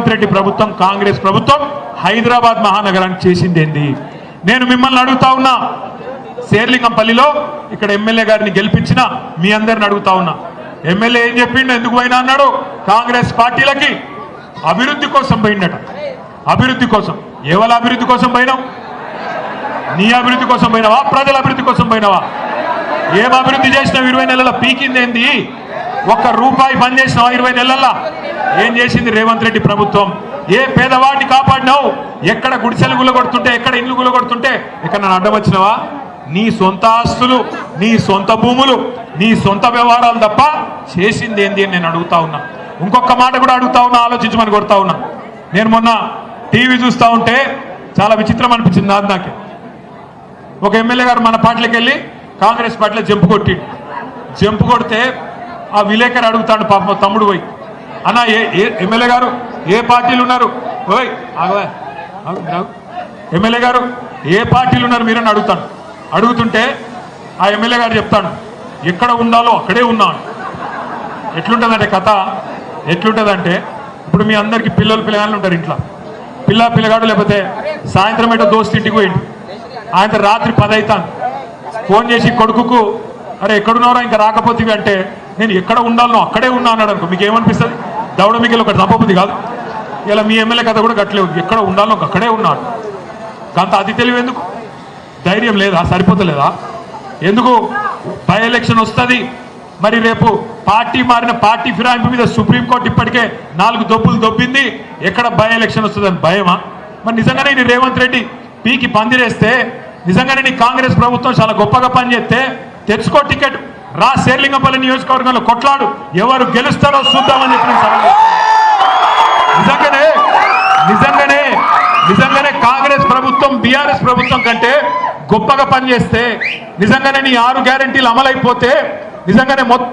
రేవంత్ రెడ్డి ప్రభుత్వం కాంగ్రెస్ ప్రభుత్వం హైదరాబాద్ మహానగరానికి చేసింది ఏంది? నేను మిమ్మల్ని అడుగుతా ఉన్నా, శేర్లింగంపల్లిలో ఇక్కడ ఎమ్మెల్యే గారిని గెలిపించిన మీ అందరిని అడుగుతా ఉన్నా, ఎమ్మెల్యే ఏం చెప్పిండు, ఎందుకు పోయినా అన్నాడు? కాంగ్రెస్ పార్టీలకి అభివృద్ధి కోసం పోయిండట. అభివృద్ధి కోసం. ఎవరి అభివృద్ధి కోసం పోయినావు? నీ అభివృద్ధి కోసం పోయినావా? ప్రజల అభివృద్ధి కోసం పోయినావా? ఏం అభివృద్ధి చేసినావు? 20 నెలల పీకింది ఏంది? ఒక్క రూపాయి బంద్ చేసినావా 20 నెలల్లో? ఏం చేసింది రేవంత్ రెడ్డి ప్రభుత్వం? ఏ పేదవాడిని కాపాడినావు? ఎక్కడ గుడిసెలు గులగొడుతుంటే, ఎక్కడ ఇండ్లు గులగొడుతుంటే ఎక్కడ నన్ను అడ్డం వచ్చినావా? నీ సొంత ఆస్తులు, నీ సొంత భూములు, నీ సొంత వ్యవహారాలు తప్ప చేసింది ఏంది అని నేను అడుగుతా ఉన్నా. ఇంకొక మాట కూడా అడుగుతా ఉన్నా, ఆలోచించమని కొడతా ఉన్నా. నేను మొన్న టీవీ చూస్తూ ఉంటే చాలా విచిత్రం అనిపించింది నాకే. ఒక ఎమ్మెల్యే గారు మన పార్టీలకు వెళ్ళి కాంగ్రెస్ పార్టీలో జంపు కొట్టిండు. జంపు కొడితే ఆ విలేకరు అడుగుతాడు, పాప తమ్ముడు పోయి, అన్న ఎమ్మెల్యే గారు ఏ పార్టీలు ఉన్నారు? ఓయ్ ఎమ్మెల్యే గారు ఏ పార్టీలు ఉన్నారు మీరని అడుగుతాను. అడుగుతుంటే ఆ ఎమ్మెల్యే గారు చెప్తాడు, ఎక్కడ ఉండాలో అక్కడే ఉన్నాను. ఎట్లుంటుందంటే కథ ఎట్లుంటుందంటే, ఇప్పుడు మీ అందరికీ పిల్లగాళ్ళు ఉంటారు ఇంట్లో. పిల్లగాడు లేకపోతే సాయంత్రం ఏంటో దోస్తు ఇంటికి పోయిండు. ఆయన రాత్రి 10 అవుతాను. ఫోన్ చేసి కొడుకుకు, అరే ఎక్కడున్నారో ఇంకా రాకపోతే అంటే, నేను ఎక్కడ ఉండాలనో అక్కడే ఉన్నా అన్నాడు అనుకో, మీకు ఏమనిపిస్తుంది? దౌడ మీకు ఒకటి తప్పబుద్ధి కాదు. ఇలా మీ ఎమ్మెల్యే కథ కూడా గట్లేదు, ఎక్కడ ఉండాలనో అక్కడే ఉన్నాడు. కాంత అది తెలివి ఎందుకు? ధైర్యం లేదా? సరిపోతలేదా? ఎందుకు? బై ఎలక్షన్ వస్తుంది, మరి రేపు పార్టీ మారిన పార్టీ ఫిరాయింపు మీద సుప్రీంకోర్టు ఇప్పటికే 4 దొబ్బులు దొబ్బింది. ఎక్కడ బై ఎలక్షన్ వస్తుందని భయమా? మరి నిజంగానే నీ రేవంత్ రెడ్డి పీకి పందిరేస్తే, నిజంగానే నీ కాంగ్రెస్ ప్రభుత్వం చాలా గొప్పగా పనిచేస్తే తెచ్చుకో టికెట్, రా శేర్లింగంపల్లి నియోజకవర్గంలో కొట్లాడు, ఎవరు గెలుస్తారో చూద్దామని చెప్పిన నిజంగానే కాంగ్రెస్ ప్రభుత్వం బీఆర్ఎస్ ప్రభుత్వం కంటే గొప్పగా పనిచేస్తే, నిజంగానే నీ 6 గ్యారెంటీలు అమలైపోతే, నిజంగానే మొత్తం